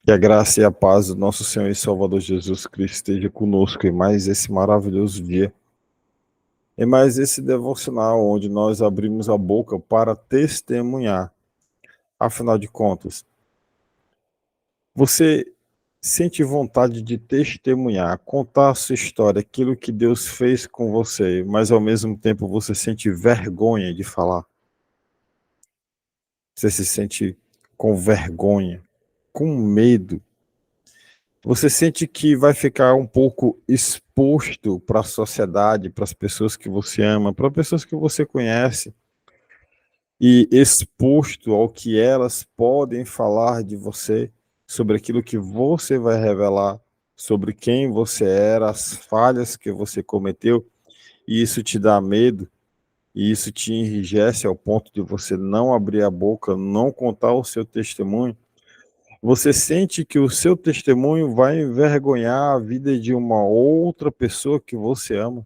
Que a graça e a paz do nosso Senhor e Salvador Jesus Cristo esteja conosco em mais esse maravilhoso dia, em mais esse devocional onde nós abrimos a boca para testemunhar. Afinal de contas, você sente vontade de testemunhar, contar a sua história, aquilo que Deus fez com você, mas ao mesmo tempo você sente vergonha de falar. Você se sente com vergonha, com medo. Você sente que vai ficar um pouco exposto para a sociedade, para as pessoas que você ama, para pessoas que você conhece, e exposto ao que elas podem falar de você, sobre aquilo que você vai revelar, sobre quem você era, as falhas que você cometeu, e isso te dá medo, e isso te enrijece ao ponto de você não abrir a boca, não contar o seu testemunho. Você sente que o seu testemunho vai envergonhar a vida de uma outra pessoa que você ama.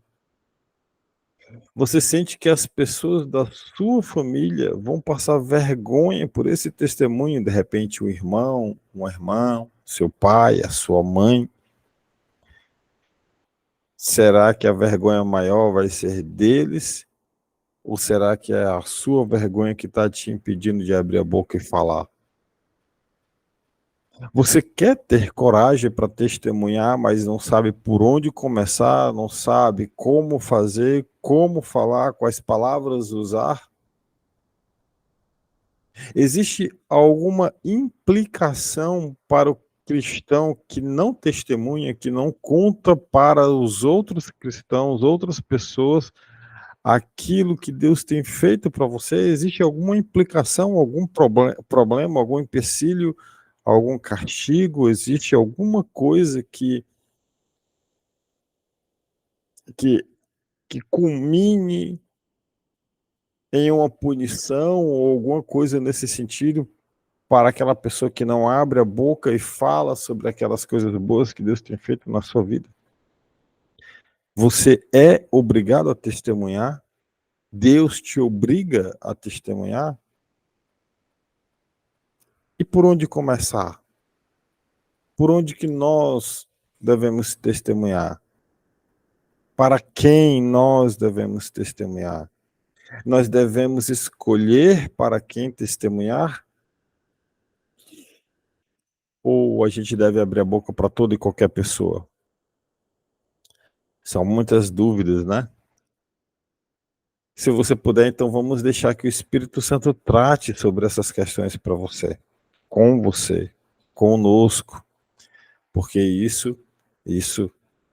Você sente que as pessoas da sua família vão passar vergonha por esse testemunho, de repente um irmão, uma irmã, seu pai, a sua mãe. Será que a vergonha maior vai ser deles? Ou será que é a sua vergonha que está te impedindo de abrir a boca e falar? Você quer ter coragem para testemunhar, mas não sabe por onde começar, não sabe como fazer, como falar, quais palavras usar? Existe alguma implicação para o cristão que não testemunha, que não conta para os outros cristãos, outras pessoas, aquilo que Deus tem feito para você? Existe alguma implicação, algum problema, algum empecilho, algum castigo? Existe alguma coisa que, que culmine em uma punição ou alguma coisa nesse sentido para aquela pessoa que não abre a boca e fala sobre aquelas coisas boas que Deus tem feito na sua vida? Você é obrigado a testemunhar? Deus te obriga a testemunhar? E por onde começar? Por onde que nós devemos testemunhar? Para quem nós devemos testemunhar? Nós devemos escolher para quem testemunhar? Ou a gente deve abrir a boca para toda e qualquer pessoa? São muitas dúvidas, né? Se você puder, então vamos deixar que o Espírito Santo trate sobre essas questões para você, conosco, porque isso,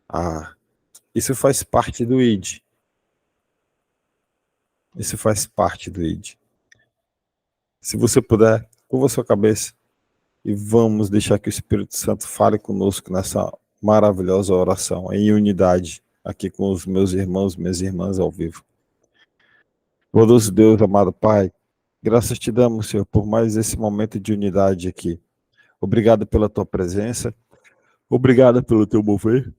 ah, isso faz parte do ID. Isso faz parte do ID. Se você puder, curva sua cabeça e vamos deixar que o Espírito Santo fale conosco nessa maravilhosa oração, em unidade, aqui com os meus irmãos, minhas irmãs ao vivo. Bondoso Deus, amado Pai, graças te damos, Senhor, por mais esse momento de unidade aqui. Obrigado pela tua presença, obrigado pelo teu mover,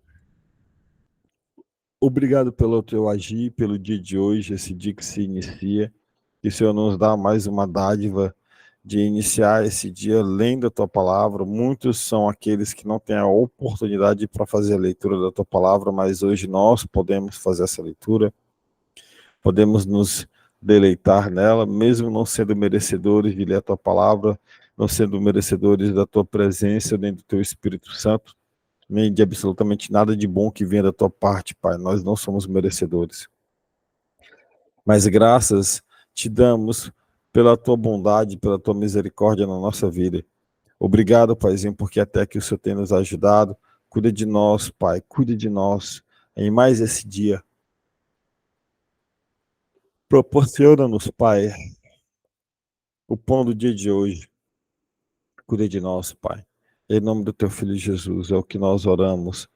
obrigado pelo teu agir, pelo dia de hoje, esse dia que se inicia, que o Senhor nos dá mais uma dádiva de iniciar esse dia lendo a tua palavra. Muitos são aqueles que não têm a oportunidade para fazer a leitura da tua palavra, mas hoje nós podemos fazer essa leitura, podemos nos deleitar nela, mesmo não sendo merecedores de ler a tua palavra, não sendo merecedores da tua presença, nem do teu Espírito Santo, nem de absolutamente nada de bom que venha da tua parte, Pai. Nós não somos merecedores. Mas graças te damos pela tua bondade, pela tua misericórdia na nossa vida. Obrigado, Paizinho, porque até que o Senhor tem nos ajudado. Cuida de nós, Pai, cuida de nós em mais esse dia. Proporciona-nos, Pai, o pão do dia de hoje. Cuida de nós, Pai. Em nome do teu Filho Jesus, é o que nós oramos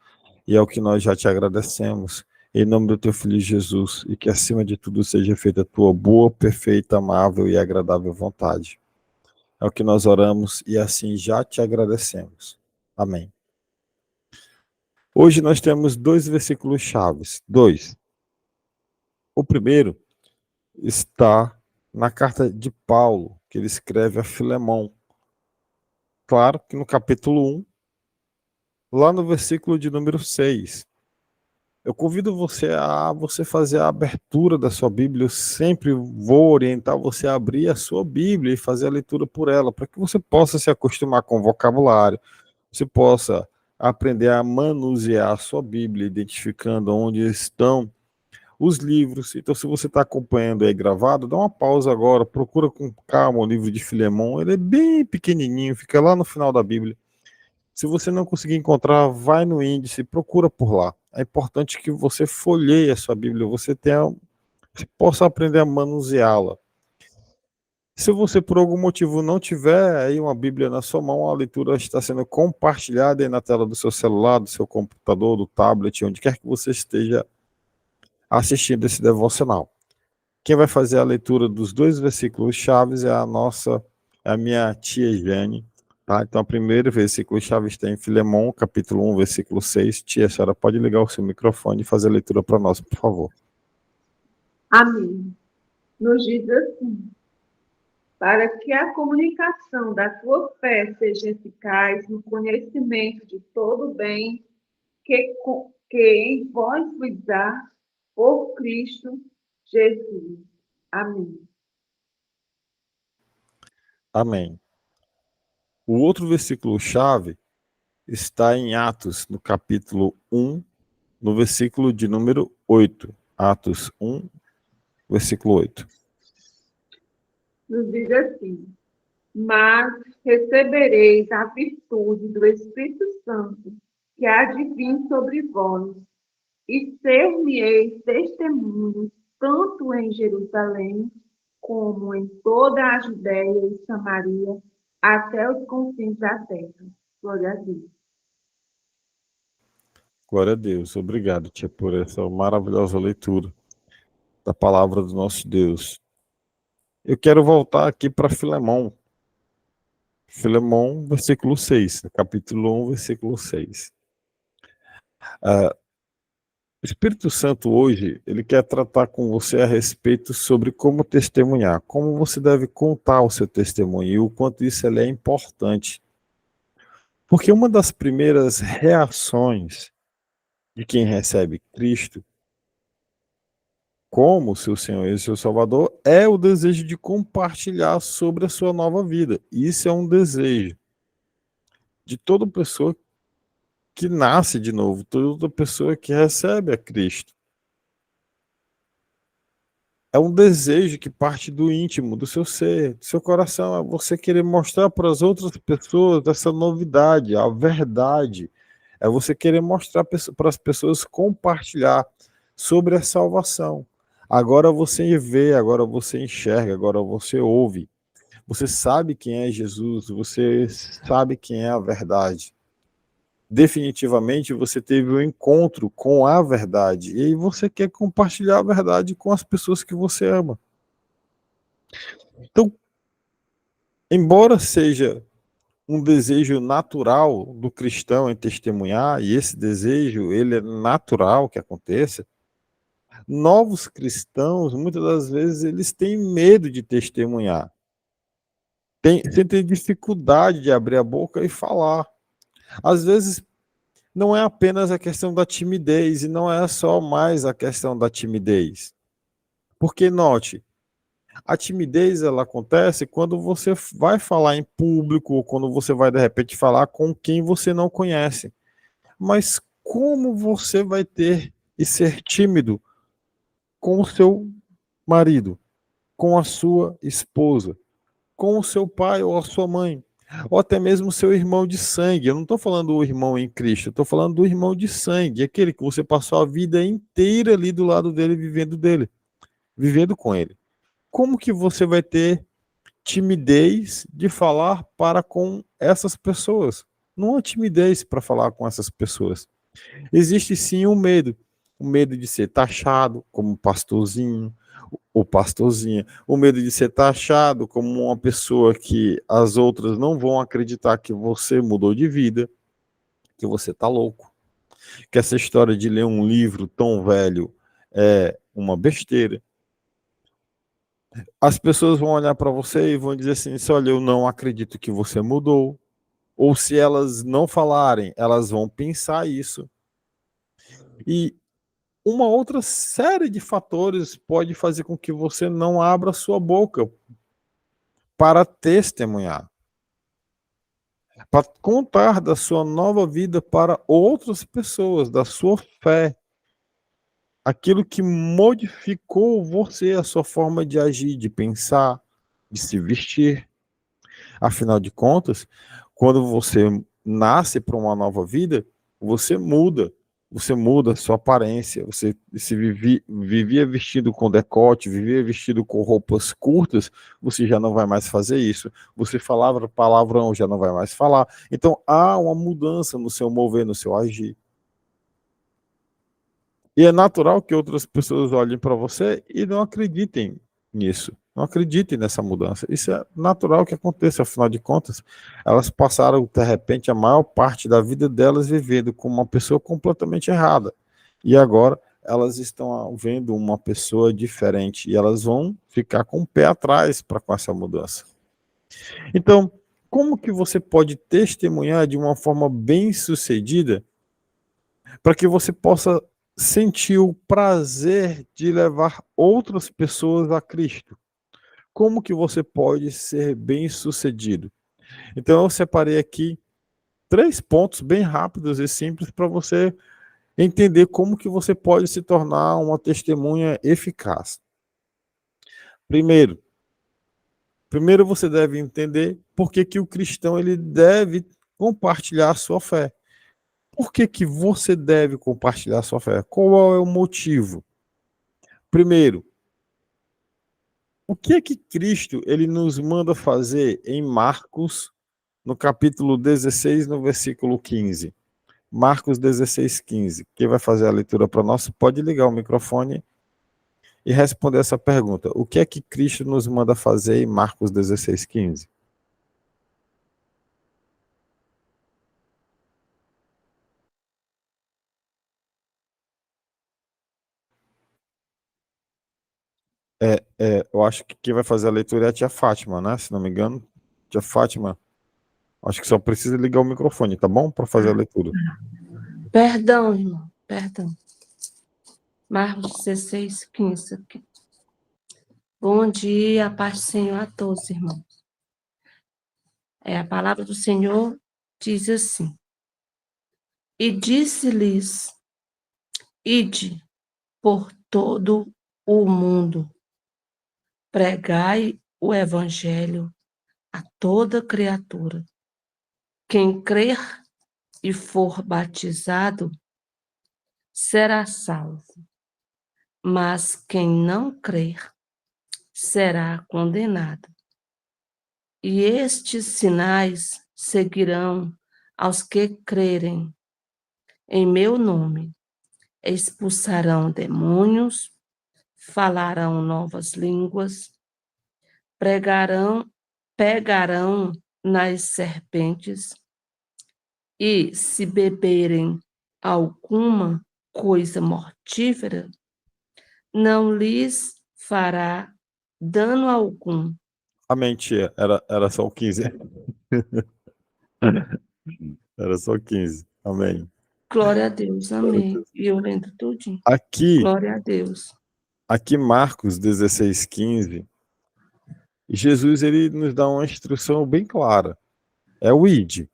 e é o que nós já te agradecemos. Em nome do teu Filho Jesus, e que acima de tudo seja feita a tua boa, perfeita, amável e agradável vontade. É o que nós oramos e assim já te agradecemos. Amém. Hoje nós temos dois versículos chaves. Dois. O primeiro está na carta de Paulo, que ele escreve a Filemão. claro que no capítulo 1, lá no versículo de número 6. Eu convido você fazer a abertura da sua Bíblia. Eu sempre vou orientar você a abrir a sua Bíblia e fazer a leitura por ela, para que você possa se acostumar com o vocabulário, você possa aprender a manusear a sua Bíblia, identificando onde estão os livros. Então, se você está acompanhando aí gravado, dá uma pausa agora, procura com calma o livro de Filemão. Ele é bem pequenininho, fica lá no final da Bíblia. Se você não conseguir encontrar, vai no índice, procura por lá. É importante que você folheie a sua Bíblia, você possa aprender a manuseá-la. Se você, por algum motivo, não tiver aí uma Bíblia na sua mão, a leitura está sendo compartilhada aí na tela do seu celular, do seu computador, do tablet, onde quer que você esteja assistindo esse devocional. Quem vai fazer a leitura dos 2 versículos chaves é a minha tia Jane. Tá? Então, o primeiro versículo chave está em Filemão, capítulo 1, versículo 6. Tia, a senhora pode ligar o seu microfone e fazer a leitura para nós, por favor. Amém. Nos diz assim: para que a comunicação da tua fé seja eficaz no conhecimento de todo o bem que em vós vos há por Cristo Jesus. Amém. Amém. O outro versículo chave está em Atos, no capítulo 1, no versículo de número 8. Atos 1, versículo 8. Nos diz assim: mas recebereis a virtude do Espírito Santo, que há de vir sobre vós, e ser-me-eis testemunhos, tanto em Jerusalém, como em toda a Judéia e Samaria, até os confins da terra. Glória a Deus. Glória a Deus. Obrigado, tia, por essa maravilhosa leitura da palavra do nosso Deus. Eu quero voltar aqui para Filemão. Filemão, versículo 6, capítulo 1, versículo 6. O Espírito Santo hoje, ele quer tratar com você a respeito sobre como testemunhar, como você deve contar o seu testemunho e o quanto isso é importante. Porque uma das primeiras reações de quem recebe Cristo como seu Senhor e seu Salvador é o desejo de compartilhar sobre a sua nova vida. Isso é um desejo de toda pessoa que nasce de novo, toda pessoa que recebe a Cristo. É um desejo que parte do íntimo, do seu ser, do seu coração. É você querer mostrar para as outras pessoas essa novidade, a verdade. É você querer mostrar para as pessoas, compartilhar sobre a salvação. Agora você vê, agora você enxerga, agora você ouve. Você sabe quem é Jesus, você sabe quem é a verdade. Definitivamente você teve um encontro com a verdade e aí você quer compartilhar a verdade com as pessoas que você ama. Então, embora seja um desejo natural do cristão em testemunhar, e esse desejo ele é natural que aconteça, novos cristãos, muitas das vezes, eles têm medo de testemunhar. Sentem dificuldade de abrir a boca e falar. Às vezes, não é apenas a questão da timidez, e não é só mais a questão da timidez. Porque, note, a timidez ela acontece quando você vai falar em público, ou quando você vai, de repente, falar com quem você não conhece. Mas como você vai ter e ser tímido com o seu marido, com a sua esposa, com o seu pai ou a sua mãe, ou até mesmo o seu irmão de sangue? Eu não estou falando do irmão em Cristo, eu estou falando do irmão de sangue, aquele que você passou a vida inteira ali do lado dele, vivendo com ele. Como que você vai ter timidez de falar para com essas pessoas? Não há timidez para falar com essas pessoas. Existe sim o medo de ser taxado como pastorzinho ou pastorzinha, o medo de ser taxado como uma pessoa que as outras não vão acreditar que você mudou de vida, que você está louco, que essa história de ler um livro tão velho é uma besteira. As pessoas vão olhar para você e vão dizer assim: olha, eu não acredito que você mudou. ou se elas não falarem, elas vão pensar isso. E uma outra série de fatores pode fazer com que você não abra sua boca para testemunhar, para contar da sua nova vida para outras pessoas, da sua fé, aquilo que modificou você, a sua forma de agir, de pensar, de se vestir. Afinal de contas, quando você nasce para uma nova vida, você muda. Você muda a sua aparência. Você se vivia vestido com decote, vivia vestido com roupas curtas, você já não vai mais fazer isso. Você falava palavrão, já não vai mais falar. Então há uma mudança no seu mover, no seu agir. E é natural que outras pessoas olhem para você e não acreditem nisso. Não acreditem nessa mudança. Isso é natural que aconteça, afinal de contas, elas passaram, de repente, a maior parte da vida delas vivendo com uma pessoa completamente errada. E agora elas estão vendo uma pessoa diferente e elas vão ficar com o pé atrás para com essa mudança. Então, como que você pode testemunhar de uma forma bem-sucedida para que você possa sentir o prazer de levar outras pessoas a Cristo? Como que você pode ser bem-sucedido? Então eu separei aqui 3 pontos bem rápidos e simples para você entender como que você pode se tornar uma testemunha eficaz. Primeiro você deve entender por que o cristão ele deve compartilhar a sua fé. Por que você deve compartilhar a sua fé? Qual é o motivo? Primeiro, o que é que Cristo ele nos manda fazer em Marcos, no capítulo 16, no versículo 15? Marcos 16, 15. Quem vai fazer a leitura para nós pode ligar o microfone e responder essa pergunta. O que é que Cristo nos manda fazer em Marcos 16, 15? Eu acho que quem vai fazer a leitura é a tia Fátima, né? Se não me engano. Tia Fátima, acho que só precisa ligar o microfone, tá bom? Para fazer a leitura. Perdão, irmão, perdão. Marcos 16, 15 aqui. Bom dia, paz do Senhor a todos, irmãos. A palavra do Senhor diz assim: E disse-lhes: Ide por todo o mundo, pregai o evangelho a toda criatura. Quem crer e for batizado será salvo, mas quem não crer será condenado. E estes sinais seguirão aos que crerem. Em meu nome expulsarão demônios, falarão novas línguas, pegarão nas serpentes, e se beberem alguma coisa mortífera, não lhes fará dano algum. Amém, tia. Era só o 15. Era só 15. Amém. Glória a Deus, amém. E eu lendo tudinho. Glória a Deus. Aqui Marcos 16, 15, Jesus ele nos dá uma instrução bem clara. É o ide.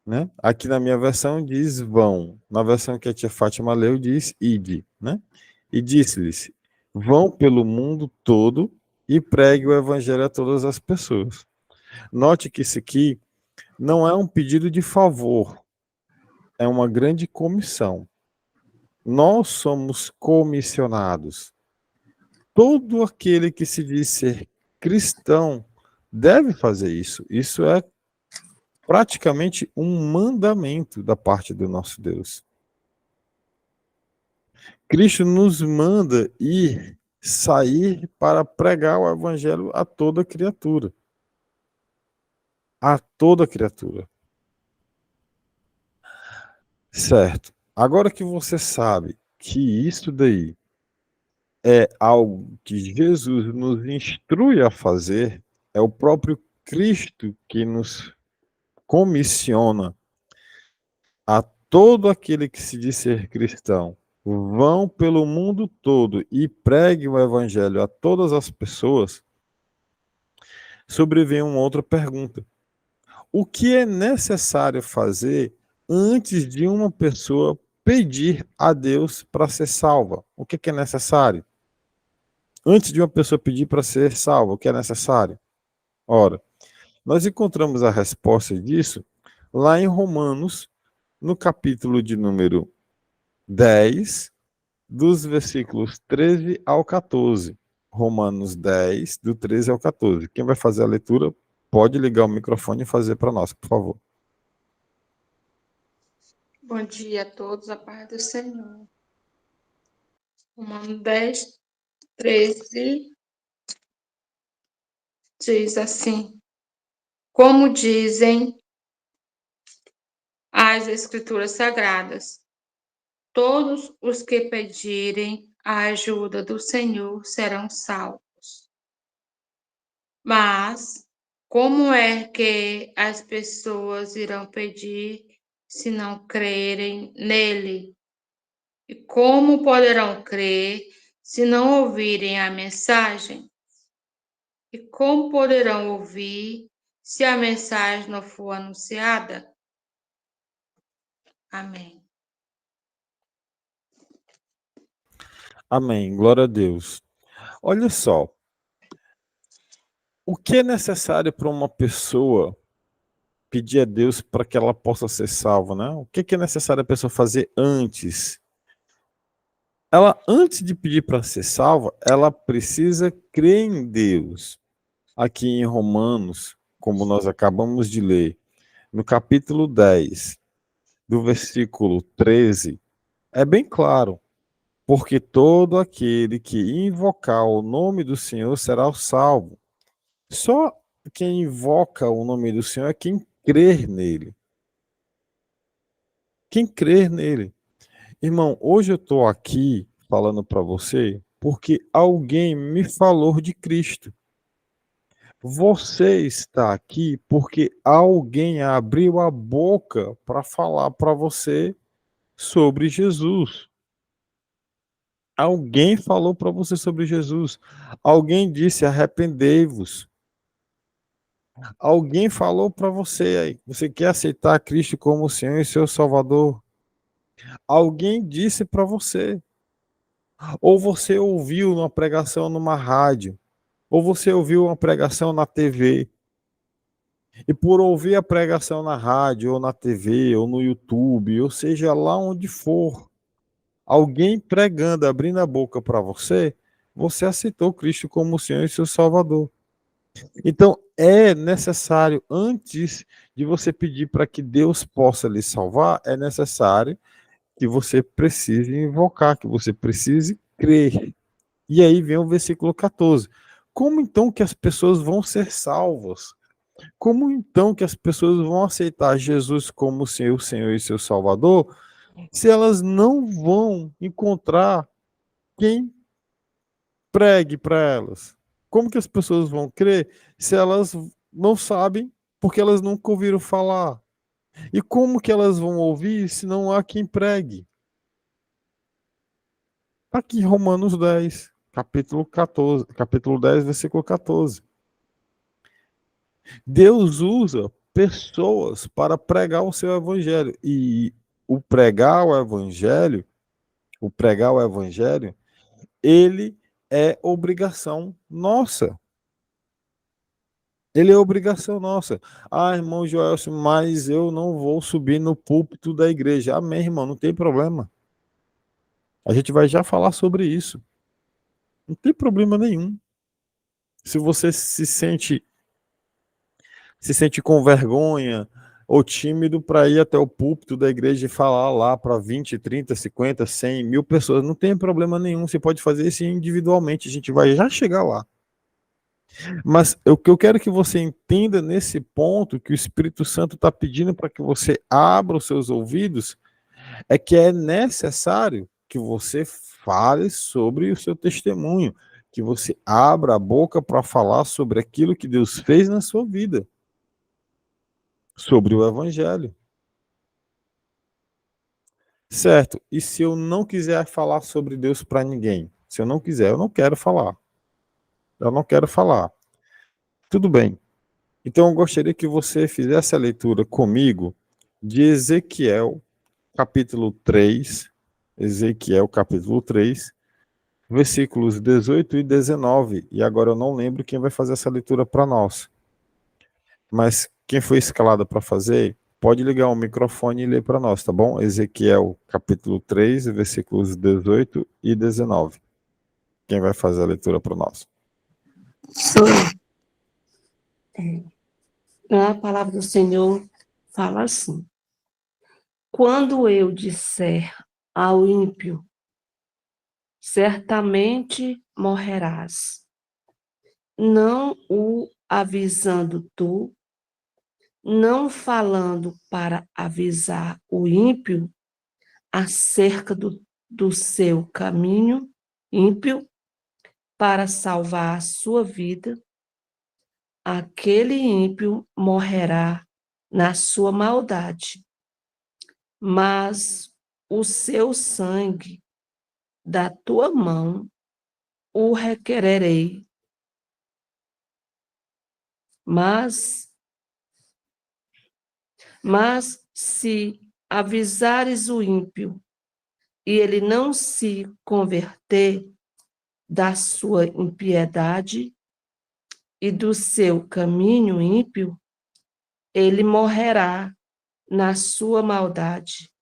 Né? Aqui na minha versão diz vão. Na versão que a tia Fátima leu diz ide. Né? E disse-lhes, vão pelo mundo todo e pregue o evangelho a todas as pessoas. Note que isso aqui não é um pedido de favor, é uma grande comissão. Nós somos comissionados. Todo aquele que se diz ser cristão deve fazer isso. Isso é praticamente um mandamento da parte do nosso Deus. Cristo nos manda ir, sair para pregar o evangelho a toda criatura. A toda criatura. Certo. Agora que você sabe que isso daí é algo que Jesus nos instrui a fazer, é o próprio Cristo que nos comissiona a todo aquele que se diz ser cristão, vão pelo mundo todo e preguem o evangelho a todas as pessoas, sobrevém uma outra pergunta. O que é necessário fazer antes de uma pessoa pedir a Deus para ser salva? O que é necessário? Antes de uma pessoa pedir para ser salva, o que é necessário? Ora, nós encontramos a resposta disso lá em Romanos, no capítulo de número 10, dos versículos 13 ao 14. Romanos 10, do 13 ao 14. Quem vai fazer a leitura pode ligar o microfone e fazer para nós, por favor. Bom dia a todos, a paz do Senhor. Romanos 10, 13 diz assim: como dizem as Escrituras Sagradas, todos os que pedirem a ajuda do Senhor serão salvos. Mas como é que as pessoas irão pedir se não crerem nele? E como poderão crer se não ouvirem a mensagem? E como poderão ouvir se a mensagem não for anunciada? Amém. Amém. Glória a Deus. Olha só. O que é necessário para uma pessoa pedir a Deus para que ela possa ser salva, né? O que é necessário a pessoa fazer antes? Ela, antes de pedir para ser salva, ela precisa crer em Deus. Aqui em Romanos, como nós acabamos de ler, no capítulo 10, do versículo 13, é bem claro. Porque todo aquele que invocar o nome do Senhor será salvo. Só quem invoca o nome do Senhor é quem crer nele. Quem crer nele. Irmão, hoje eu estou aqui falando para você porque alguém me falou de Cristo. Você está aqui porque alguém abriu a boca para falar para você sobre Jesus. Alguém falou para você sobre Jesus. Alguém disse: arrependei-vos. Alguém falou para você aí: você quer aceitar Cristo como o Senhor e seu Salvador? Alguém disse para você. Ou você ouviu uma pregação numa rádio. Ou você ouviu uma pregação na TV. E por ouvir a pregação na rádio, ou na TV, ou no YouTube, ou seja, lá onde for, alguém pregando, abrindo a boca para você, você aceitou Cristo como o Senhor e seu Salvador. Então, é necessário, antes de você pedir para que Deus possa lhe salvar, é necessário que você precise invocar, que você precise crer. E aí vem o versículo 14. Como então que as pessoas vão ser salvas? Como então que as pessoas vão aceitar Jesus como seu Senhor e seu Salvador, se elas não vão encontrar quem pregue para elas? Como que as pessoas vão crer se elas não sabem, porque elas nunca ouviram falar? E como que elas vão ouvir se não há quem pregue? Aqui em Romanos 10, capítulo 14, capítulo 10, versículo 14. Deus usa pessoas para pregar o seu evangelho. E o pregar o evangelho, ele é obrigação nossa. Ele é obrigação nossa. Ah, irmão Joelson, mas eu não vou subir no púlpito da igreja. Amém, irmão, não tem problema. A gente vai já falar sobre isso. Não tem problema nenhum. Se você se sente com vergonha ou tímido para ir até o púlpito da igreja e falar lá para 20, 30, 50, 100, 1000 pessoas, não tem problema nenhum. Você pode fazer isso individualmente. A gente vai já chegar lá. Mas o que eu quero que você entenda nesse ponto, que o Espírito Santo está pedindo para que você abra os seus ouvidos, é que é necessário que você fale sobre o seu testemunho, que você abra a boca para falar sobre aquilo que Deus fez na sua vida. sobre o evangelho. Certo? E se eu não quiser falar sobre Deus para ninguém? Se eu não quiser, eu não quero falar. Eu não quero falar. Tudo bem. Então eu gostaria que você fizesse a leitura comigo de Ezequiel, capítulo 3, Ezequiel, capítulo 3, versículos 18 e 19. E agora eu não lembro quem vai fazer essa leitura para nós. Mas quem foi escalado para fazer, pode ligar o microfone e ler para nós, tá bom? Ezequiel, capítulo 3, versículos 18 e 19. Quem vai fazer a leitura para nós? Sou eu. A palavra do Senhor fala assim: quando eu disser ao ímpio, certamente morrerás, não o avisando tu, não falando para avisar o ímpio acerca do seu caminho ímpio para salvar a sua vida, aquele ímpio morrerá na sua maldade, mas o seu sangue da tua mão o requererei. Mas se avisares o ímpio e ele não se converter da sua impiedade e do seu caminho ímpio, ele morrerá na sua maldade,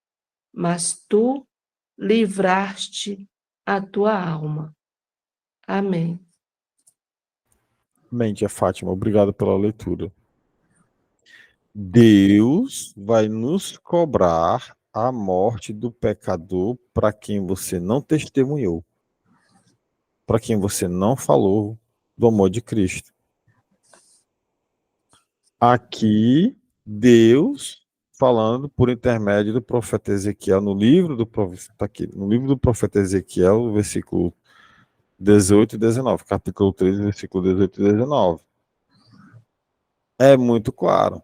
mas tu livraste a tua alma. Amém. Bem, tia Fátima, obrigado pela leitura. Deus vai nos cobrar a morte do pecador para quem você não testemunhou, para quem você não falou do amor de Cristo. Aqui, Deus falando por intermédio do profeta Ezequiel, no livro do profeta, tá aqui, no livro do profeta Ezequiel, versículo 18 e 19, capítulo 3, versículo 18 e 19. É muito claro.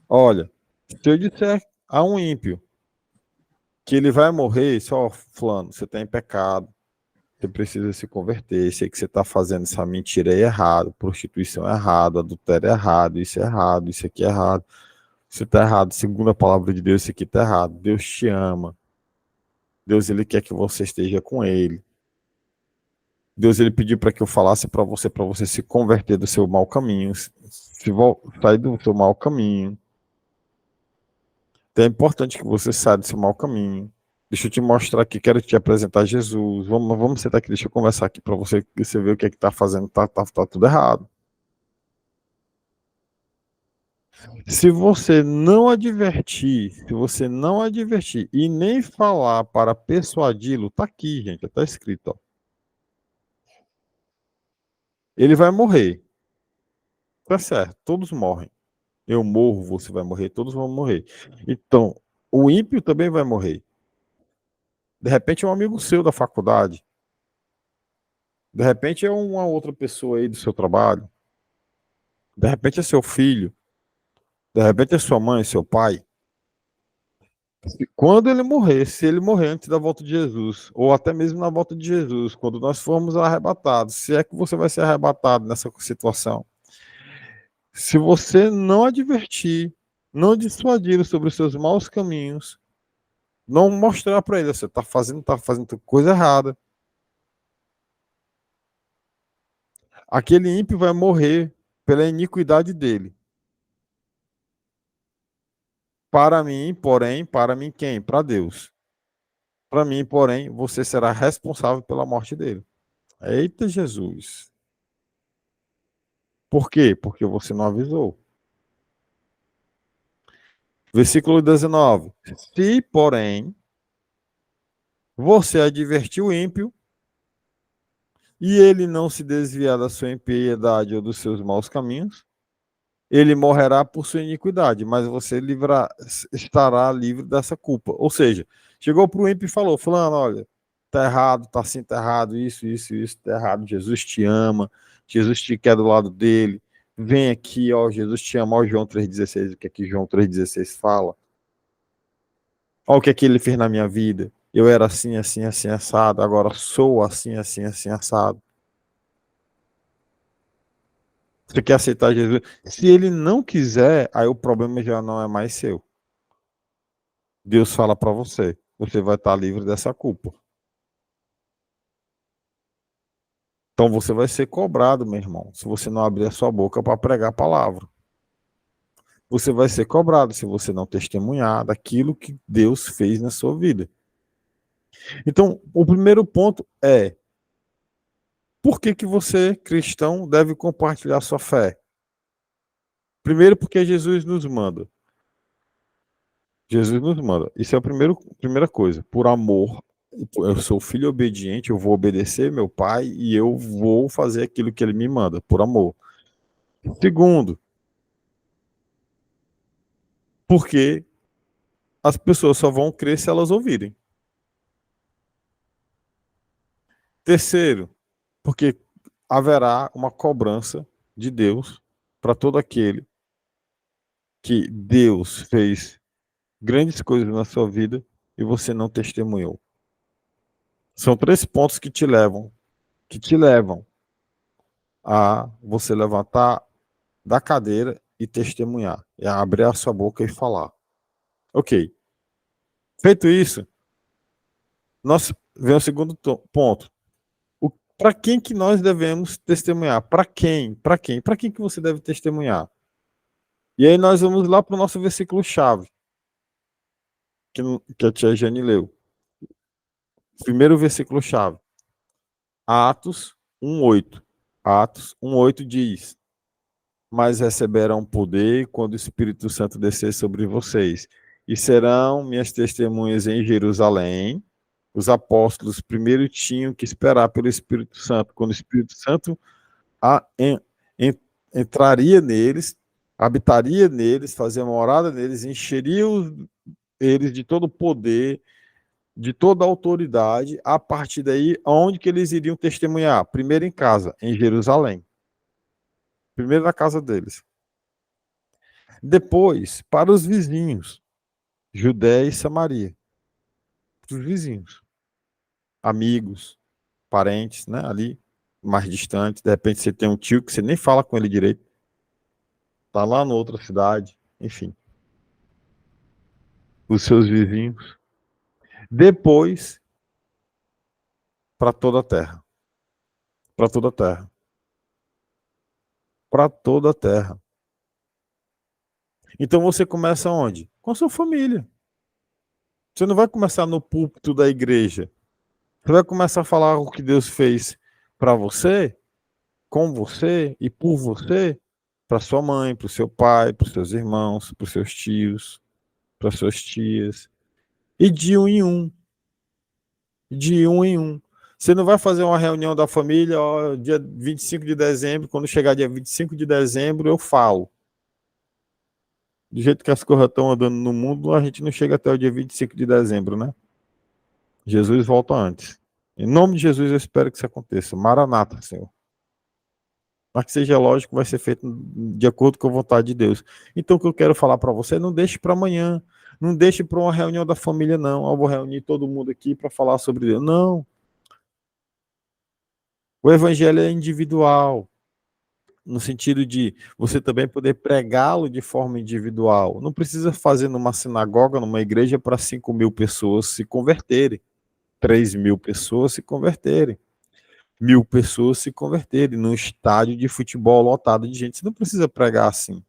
Olha, se eu disser a um ímpio que ele vai morrer, só fulano, você está em pecado, você precisa se converter, sei que você está fazendo essa mentira aí errado, prostituição é errado, adultério é errado, isso aqui é errado, você está errado, segundo a palavra de Deus, isso aqui está errado, Deus te ama, Deus ele quer que você esteja com ele, Deus ele pediu para que eu falasse para você se converter do seu mau caminho, sair do seu mau caminho. Então é importante que você saia do seu mau caminho. Deixa eu te mostrar aqui, quero te apresentar Jesus. Vamos sentar aqui, deixa eu conversar aqui para você ver o que é que tá fazendo, tá tudo errado. Se você não advertir e nem falar para persuadi-lo, tá aqui, gente, tá escrito, ó. Ele vai morrer. Tá certo, todos morrem. Eu morro, você vai morrer, todos vão morrer. Então, o ímpio também vai morrer. De repente é um amigo seu da faculdade. De repente é uma outra pessoa aí do seu trabalho. De repente é seu filho. De repente é sua mãe, seu pai. Quando ele morrer, se ele morrer antes da volta de Jesus, ou até mesmo na volta de Jesus, quando nós formos arrebatados, se é que você vai ser arrebatado nessa situação, se você não advertir, não dissuadir sobre os seus maus caminhos, não mostrar para ele, você está fazendo coisa errada, aquele ímpio vai morrer pela iniquidade dele. Para mim, porém, para mim quem? Para Deus. Para mim, porém, você será responsável pela morte dele. Eita Jesus. Por quê? Porque você não avisou. Versículo 19. Se, porém, você advertir o ímpio e ele não se desviar da sua impiedade ou dos seus maus caminhos, ele morrerá por sua iniquidade, mas você estará livre dessa culpa. Ou seja, chegou para o ímpio e falou, fulano, olha, tá errado, tá assim, tá errado, isso, tá errado, Jesus te ama, Jesus te quer do lado dele, vem aqui, ó, Jesus te ama, ó, João 3,16, o que é que João 3,16 fala? Ó, o que é que ele fez na minha vida? Eu era assim, assim, assim, assado, agora sou assim, assim, assim, assado. Você quer aceitar Jesus? Se ele não quiser, aí o problema já não é mais seu. Deus fala para você, você vai estar livre dessa culpa. Então você vai ser cobrado, meu irmão, se você não abrir a sua boca para pregar a palavra. Você vai ser cobrado se você não testemunhar daquilo que Deus fez na sua vida. Então, o primeiro ponto é: por que que você, cristão, deve compartilhar sua fé? Primeiro, porque Jesus nos manda. Jesus nos manda. Isso é a primeira coisa. Por amor, eu sou filho obediente, eu vou obedecer meu pai e eu vou fazer aquilo que ele me manda, por amor. Segundo, porque as pessoas só vão crer se elas ouvirem. Terceiro, porque haverá uma cobrança de Deus para todo aquele que Deus fez grandes coisas na sua vida e você não testemunhou. São 3 pontos que te levam a você levantar da cadeira e testemunhar, e a abrir a sua boca e falar. Ok. Feito isso, vem o segundo ponto. Para quem que nós devemos testemunhar? Para quem? Para quem? Para quem que você deve testemunhar? E aí nós vamos lá para o nosso versículo-chave, que a tia Jane leu. Primeiro versículo-chave. Atos 1:8. Atos 1:8 diz: mas receberão poder quando o Espírito Santo descer sobre vocês, e serão minhas testemunhas em Jerusalém. Os apóstolos primeiro tinham que esperar pelo Espírito Santo. Quando o Espírito Santo entraria neles, habitaria neles, fazia morada neles, encheria eles de todo o poder, de toda a autoridade. A partir daí, aonde que eles iriam testemunhar? Primeiro em casa, em Jerusalém. Primeiro na casa deles. Depois, para os vizinhos, Judéia e Samaria. Para os vizinhos. Amigos, parentes, né? Ali, mais distantes. De repente você tem um tio que você nem fala com ele direito. Está lá na outra cidade. Enfim. Os seus vizinhos. Depois, para toda a terra. Para toda a terra. Para toda a terra. Então você começa onde? Com a sua família. Você não vai começar no púlpito da igreja. Você vai começar a falar o que Deus fez para você, com você e por você, para sua mãe, para o seu pai, para os seus irmãos, para os seus tios, para as suas tias. E de um em um. De um em um. Você não vai fazer uma reunião da família, ó, dia 25 de dezembro, quando chegar dia 25 de dezembro, eu falo. Do jeito que as coisas estão andando no mundo, a gente não chega até o dia 25 de dezembro, né? Jesus volta antes. Em nome de Jesus, eu espero que isso aconteça. Maranata, Senhor. Mas que seja lógico, vai ser feito de acordo com a vontade de Deus. Então, o que eu quero falar para você, não deixe para amanhã. Não deixe para uma reunião da família, não. Eu vou reunir todo mundo aqui para falar sobre Deus. Não. O evangelho é individual. No sentido de você também poder pregá-lo de forma individual. Não precisa fazer numa sinagoga, numa igreja, para 5.000 pessoas se converterem. 3.000 pessoas se converterem. 1.000 pessoas se converterem num estádio de futebol lotado de gente. Você não precisa pregar assim.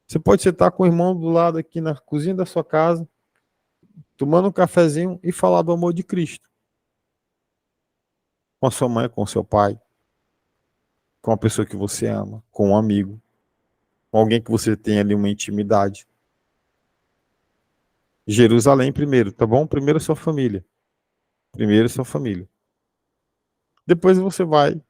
Você pode sentar com o irmão do lado aqui na cozinha da sua casa, tomando um cafezinho e falar do amor de Cristo. Com a sua mãe, com o seu pai, com a pessoa que você ama, com um amigo, com alguém que você tem ali uma intimidade. Jerusalém primeiro, tá bom? Primeiro a sua família. Primeiro a sua família. Depois você vai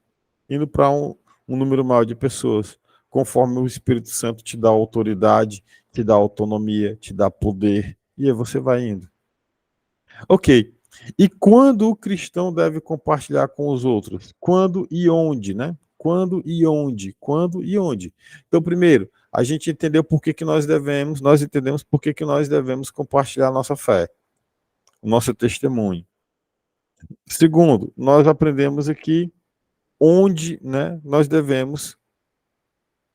indo para um número maior de pessoas, conforme o Espírito Santo te dá autoridade, te dá autonomia, te dá poder, e aí você vai indo. Ok. E quando o cristão deve compartilhar com os outros? Quando e onde, né? Quando e onde? Quando e onde? Então, primeiro, a gente entendeu por que nós entendemos por que nós devemos compartilhar a nossa fé, o nosso testemunho. Segundo, nós aprendemos aqui onde, né, nós devemos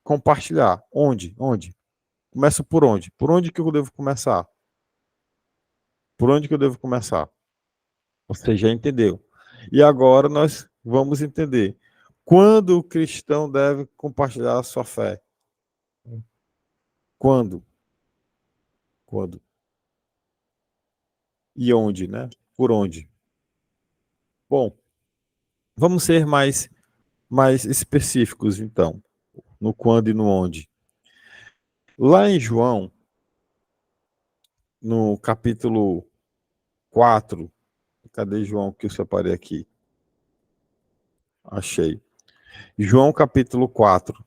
compartilhar. Onde? Onde? Começa por onde? Por onde que eu devo começar? Por onde que eu devo começar? Você já entendeu. E agora nós vamos entender quando o cristão deve compartilhar a sua fé. Quando? Quando? E onde, né? Por onde? Bom, vamos ser mais específicos, então, no quando e no onde. Lá em João, no capítulo 4, cadê João que eu separei aqui? Achei. João capítulo 4,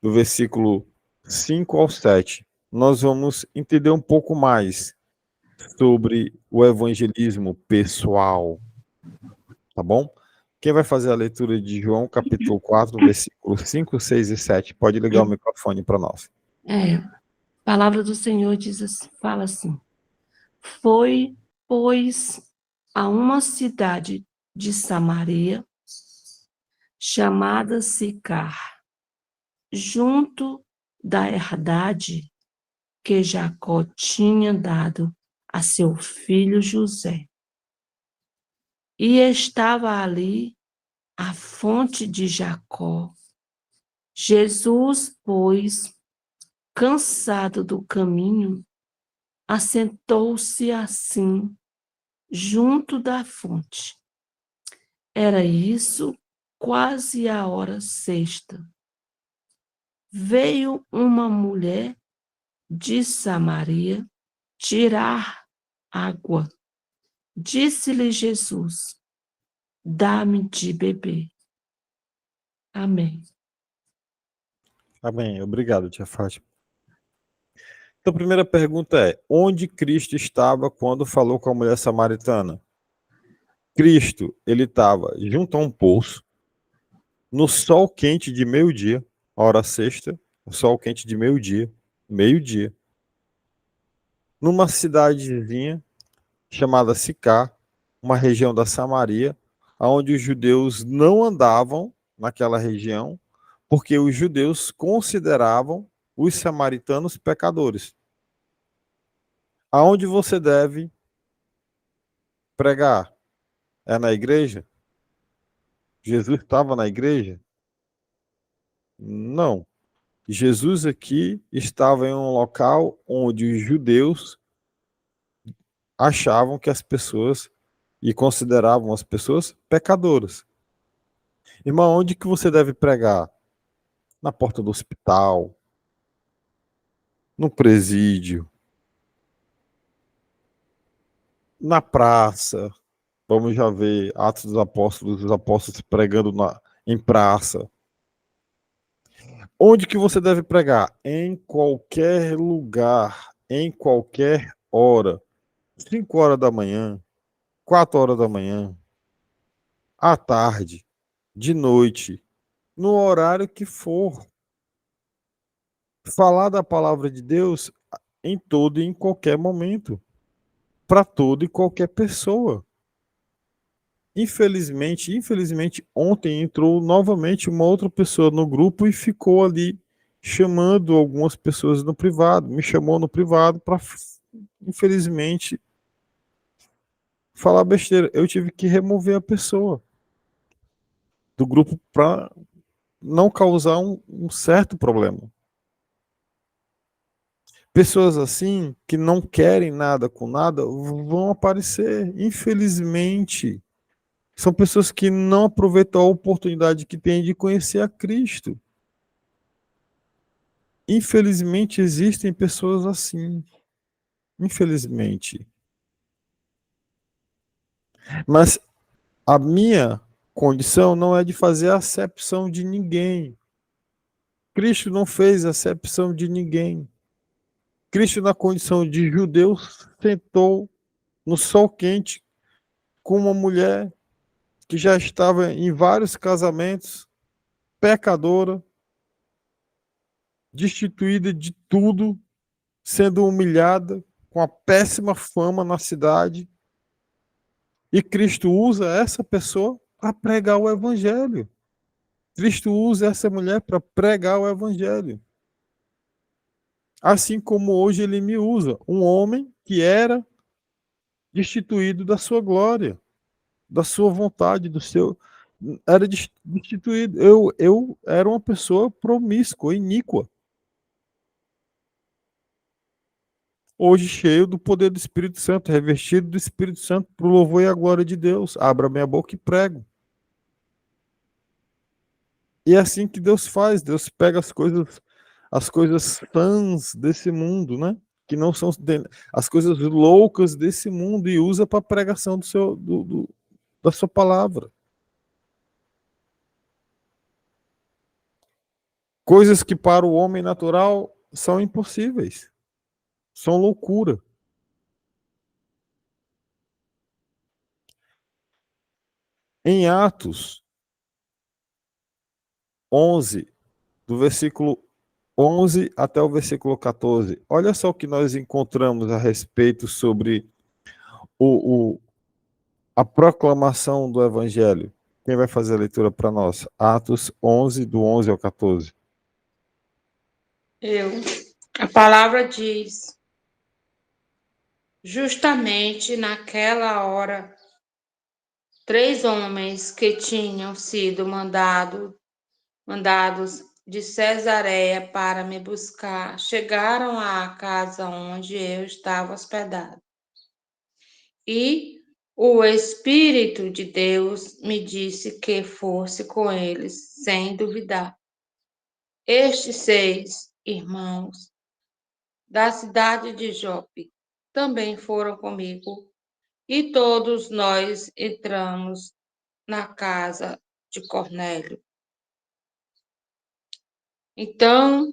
do versículo 5 ao 7, nós vamos entender um pouco mais sobre o evangelismo pessoal, tá bom? Quem vai fazer a leitura de João capítulo 4, versículos 5, 6 e 7? Pode ligar o microfone para nós. A palavra do Senhor fala assim: foi, pois, a uma cidade de Samaria, chamada Sicar, junto da herdade que Jacó tinha dado a seu filho José. E estava ali a fonte de Jacó. Jesus, pois, cansado do caminho, assentou-se assim, junto da fonte. Era isso quase a hora sexta. Veio uma mulher de Samaria tirar água. Disse-lhe Jesus: dá-me de beber. Amém. Amém. Obrigado, tia Fátima. Então, a primeira pergunta é: onde Cristo estava quando falou com a mulher samaritana? Cristo, ele estava junto a um poço, no sol quente de meio-dia, hora sexta, o sol quente de meio-dia, numa cidadezinha chamada Sicar, uma região da Samaria, onde os judeus não andavam naquela região, porque os judeus consideravam os samaritanos pecadores. Aonde você deve pregar? É na igreja? Jesus estava na igreja? Não. Jesus aqui estava em um local onde os judeus achavam que as pessoas e consideravam as pessoas pecadoras. Irmão, onde que você deve pregar? Na porta do hospital, no presídio, na praça. Vamos já ver Atos dos Apóstolos, os apóstolos pregando em praça. Onde que você deve pregar? Em qualquer lugar, em qualquer hora. 5 horas da manhã, 4 horas da manhã, à tarde, de noite, no horário que for. Falar da palavra de Deus em todo e em qualquer momento, para toda e qualquer pessoa. Infelizmente, ontem entrou novamente uma outra pessoa no grupo e ficou ali chamando algumas pessoas no privado, me chamou no privado para, infelizmente, falar besteira. Eu tive que remover a pessoa do grupo para não causar um certo problema. Pessoas assim, que não querem nada com nada, vão aparecer, infelizmente. São pessoas que não aproveitam a oportunidade que têm de conhecer a Cristo. Infelizmente, existem pessoas assim. Infelizmente. Mas a minha condição não é de fazer acepção de ninguém. Cristo não fez acepção de ninguém. Cristo, na condição de judeu, sentou no sol quente com uma mulher que já estava em vários casamentos, pecadora, destituída de tudo, sendo humilhada, com a péssima fama na cidade. E Cristo usa essa pessoa para pregar o evangelho. Cristo usa essa mulher para pregar o evangelho. Assim como hoje ele me usa, um homem que era destituído da sua glória, da sua vontade, do seu. Era destituído. Eu era uma pessoa promíscua, iníqua. Hoje cheio do poder do Espírito Santo, revestido do Espírito Santo para o louvor e a glória de Deus. Abra minha boca e prego. E é assim que Deus faz. Deus pega as coisas fãs desse mundo, né? Que não são as coisas loucas desse mundo e usa para a pregação da sua palavra. Coisas que para o homem natural são impossíveis. São loucura. Em Atos 11, do versículo 11 até o versículo 14, olha só o que nós encontramos a respeito sobre a proclamação do Evangelho. Quem vai fazer a leitura para nós? Atos 11, do 11 ao 14. Eu. A palavra diz: justamente naquela hora, 3 homens que tinham sido mandados de Cesareia para me buscar chegaram à casa onde eu estava hospedado. E o Espírito de Deus me disse que fosse com eles, sem duvidar. Estes 6 irmãos da cidade de Jope também foram comigo, e todos nós entramos na casa de Cornélio. Então,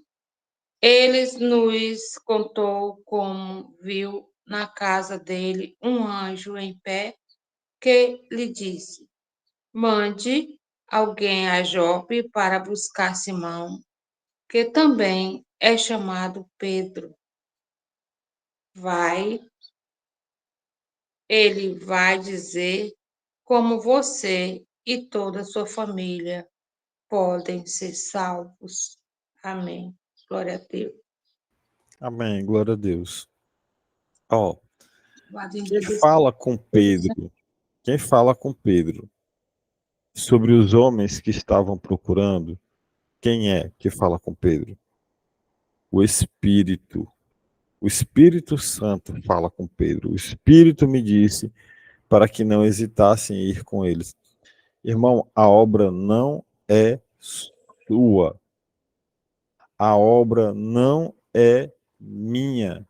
eles nos contou como viu na casa dele um anjo em pé que lhe disse: mande alguém a Jope para buscar Simão, que também é chamado Pedro. Ele vai dizer como você e toda a sua família podem ser salvos. Amém. Glória a Deus. Amém, glória a Deus. Ó, Quem quem fala com Pedro sobre os homens que estavam procurando, quem é que fala com Pedro? O Espírito. O Espírito Santo fala com Pedro. O Espírito me disse para que não hesitasse em ir com eles. Irmão, a obra não é sua. A obra não é minha.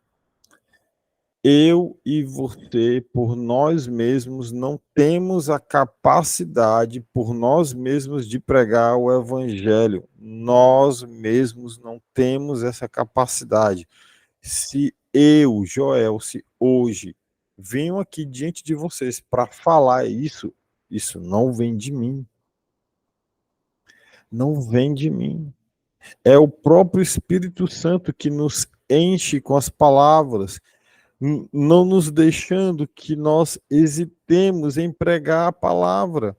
Eu e você, por nós mesmos, não temos a capacidade, por nós mesmos, de pregar o Evangelho. Nós mesmos não temos essa capacidade. Se eu, Joel, se hoje venho aqui diante de vocês para falar isso, isso não vem de mim. Não vem de mim. É o próprio Espírito Santo que nos enche com as palavras, não nos deixando que nós hesitemos em pregar a palavra,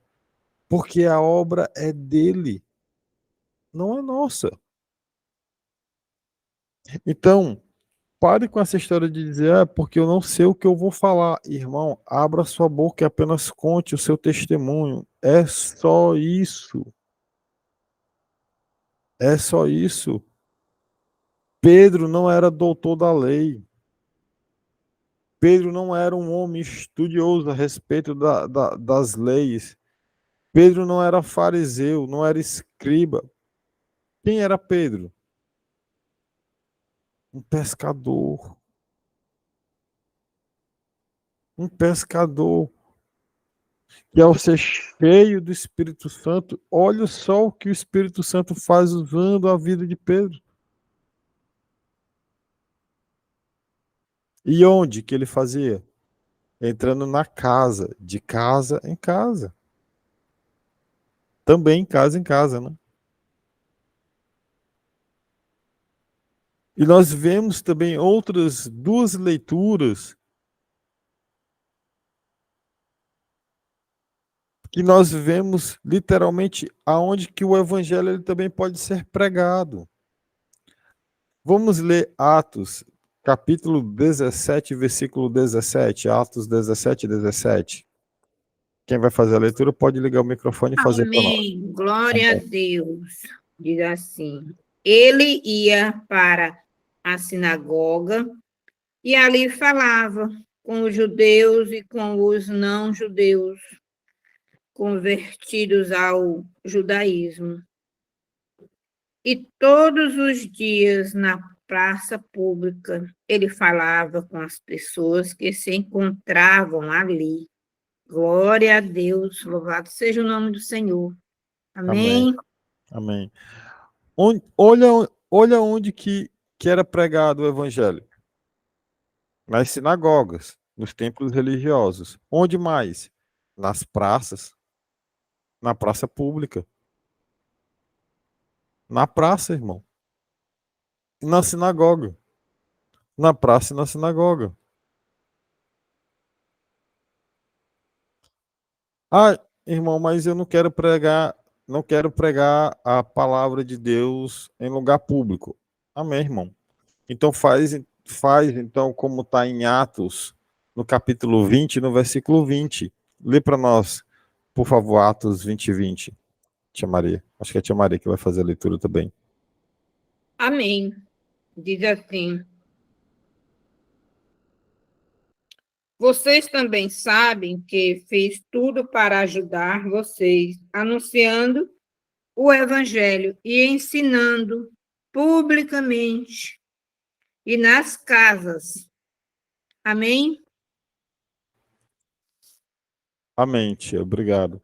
porque a obra é dele, não é nossa. Então, pare com essa história de dizer, porque eu não sei o que eu vou falar. Irmão, abra sua boca e apenas conte o seu testemunho. É só isso. É só isso. Pedro não era doutor da lei. Pedro não era um homem estudioso a respeito das leis. Pedro não era fariseu, não era escriba. Quem era Pedro? Um pescador. Um pescador que, ao ser cheio do Espírito Santo, olha só o que o Espírito Santo faz usando a vida de Pedro. E onde que ele fazia? Entrando na casa, de casa em casa. Também em casa, né? E nós vemos também outras duas leituras que nós vemos literalmente aonde que o evangelho ele também pode ser pregado. Vamos ler Atos, capítulo 17, versículo 17. Atos 17, 17. Quem vai fazer a leitura pode ligar o microfone e fazer para nós. Amém. Glória a Deus. Diz assim: ele ia para a sinagoga e ali falava com os judeus e com os não-judeus convertidos ao judaísmo. E todos os dias na praça pública ele falava com as pessoas que se encontravam ali. Glória a Deus, louvado seja o nome do Senhor. Amém. Amém. Olha onde que era pregado o evangelho. Nas sinagogas, nos templos religiosos. Onde mais? Nas praças. Na praça pública. Na praça, irmão. Na sinagoga. Na praça e na sinagoga. Ah, irmão, mas eu não quero pregar a palavra de Deus em lugar público. Amém, irmão. Então faz então como está em Atos, no capítulo 20, no versículo 20. Lê para nós, por favor, Atos 20, 20. Tia Maria. Acho que é a Tia Maria que vai fazer a leitura também. Amém. Diz assim: vocês também sabem que fiz tudo para ajudar vocês, anunciando o evangelho e ensinando publicamente e nas casas. Amém? Amém, tia. Obrigado.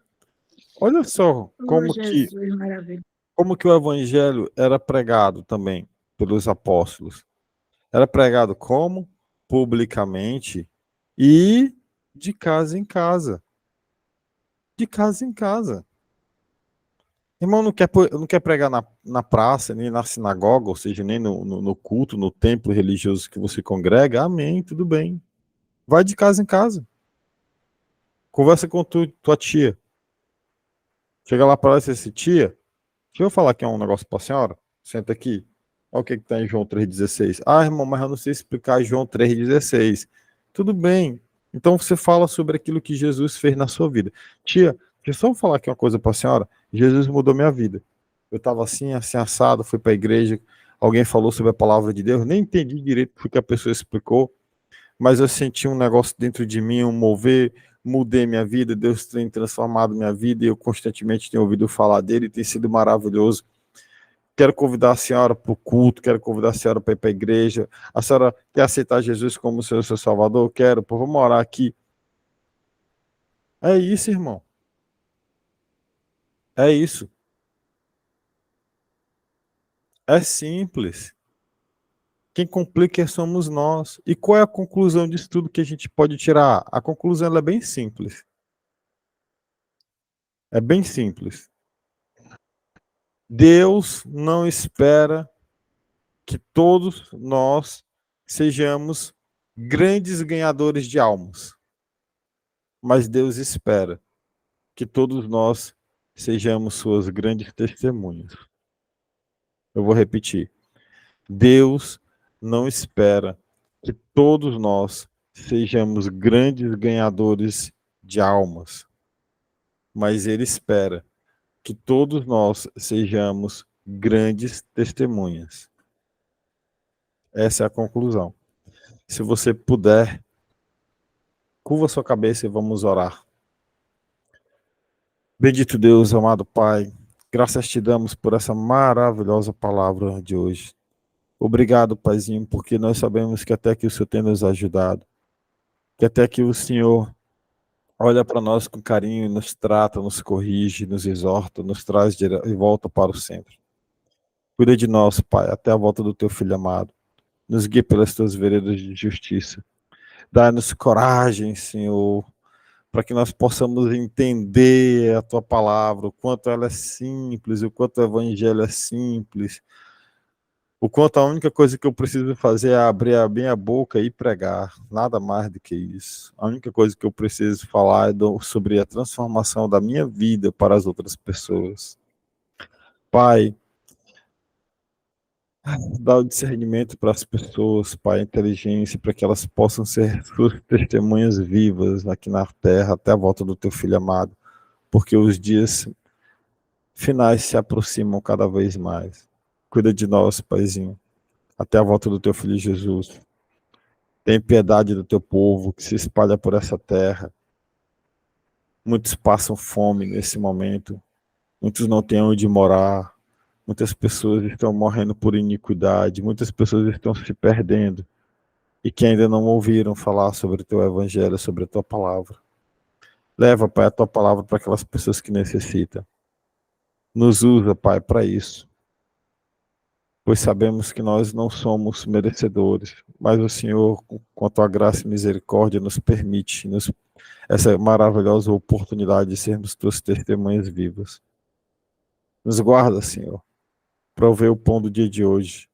Olha só como Jesus, maravilha. que o evangelho era pregado também pelos apóstolos. Era pregado como? Publicamente e de casa em casa. De casa em casa. Irmão, não quer pregar na praça, nem na sinagoga, ou seja, nem no culto, no templo religioso que você congrega? Amém, tudo bem. Vai de casa em casa. Conversa com tua tia. Chega lá para ela e diz assim, tia, deixa eu falar aqui um negócio para a senhora. Senta aqui. Olha o que está em João 3,16. Ah, irmão, mas eu não sei explicar João 3,16. Tudo bem. Então você fala sobre aquilo que Jesus fez na sua vida. Tia, deixa eu só falar aqui uma coisa para a senhora. Jesus mudou minha vida. Eu estava assim, assim, assado, fui para a igreja, alguém falou sobre a palavra de Deus, nem entendi direito o que a pessoa explicou, mas eu senti um negócio dentro de mim, um mover, mudei minha vida, Deus tem transformado minha vida e eu constantemente tenho ouvido falar dele, tem sido maravilhoso. Quero convidar a senhora para o culto, quero convidar a senhora para ir para a igreja. A senhora quer aceitar Jesus como seu Salvador? Quero, pô, vamos orar aqui. É isso, irmão. É isso. É simples. Quem complica somos nós. E qual é a conclusão disso tudo que a gente pode tirar? A conclusão ela é bem simples. É bem simples. Deus não espera que todos nós sejamos grandes ganhadores de almas. Mas Deus espera que todos nós sejamos suas grandes testemunhas. Eu vou repetir. Deus não espera que todos nós sejamos grandes ganhadores de almas, mas Ele espera que todos nós sejamos grandes testemunhas. Essa é a conclusão. Se você puder, curva sua cabeça e vamos orar. Bendito Deus, amado Pai, graças te damos por essa maravilhosa palavra de hoje. Obrigado, Paizinho, porque nós sabemos que até que o Senhor tem nos ajudado, que até que o Senhor olha para nós com carinho, nos trata, nos corrige, nos exorta, nos traz de volta para o centro. Cuida de nós, Pai, até a volta do teu Filho amado. Nos guie pelas tuas veredas de justiça. Dá-nos coragem, Senhor, para que nós possamos entender a tua palavra, o quanto ela é simples, o quanto o evangelho é simples, O quanto a única coisa que eu preciso fazer é abrir a minha boca e pregar, nada mais do que isso. A única coisa que eu preciso falar é sobre a transformação da minha vida para as outras pessoas. Pai, dá o discernimento para as pessoas, Pai, a inteligência, para que elas possam ser suas testemunhas vivas aqui na terra, até a volta do teu filho amado, porque os dias finais se aproximam cada vez mais. Cuida de nós, Paizinho, até a volta do teu filho Jesus. Tem piedade do teu povo que se espalha por essa terra. Muitos passam fome nesse momento, muitos não têm onde morar, muitas pessoas estão morrendo por iniquidade, muitas pessoas estão se perdendo e que ainda não ouviram falar sobre o teu evangelho, sobre a tua palavra. Leva, Pai, a tua palavra para aquelas pessoas que necessitam. Nos usa, Pai, para isso, pois sabemos que nós não somos merecedores, mas o Senhor, com a tua graça e misericórdia, nos permite essa maravilhosa oportunidade de sermos tuas testemunhas vivas. Nos guarda, Senhor, para ver o pão do dia de hoje.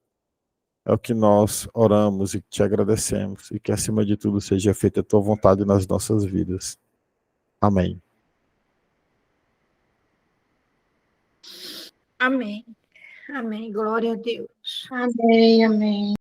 É o que nós oramos e te agradecemos, e que acima de tudo seja feita a tua vontade nas nossas vidas. Amém. Amém. Amém. Glória a Deus. Amém, amém.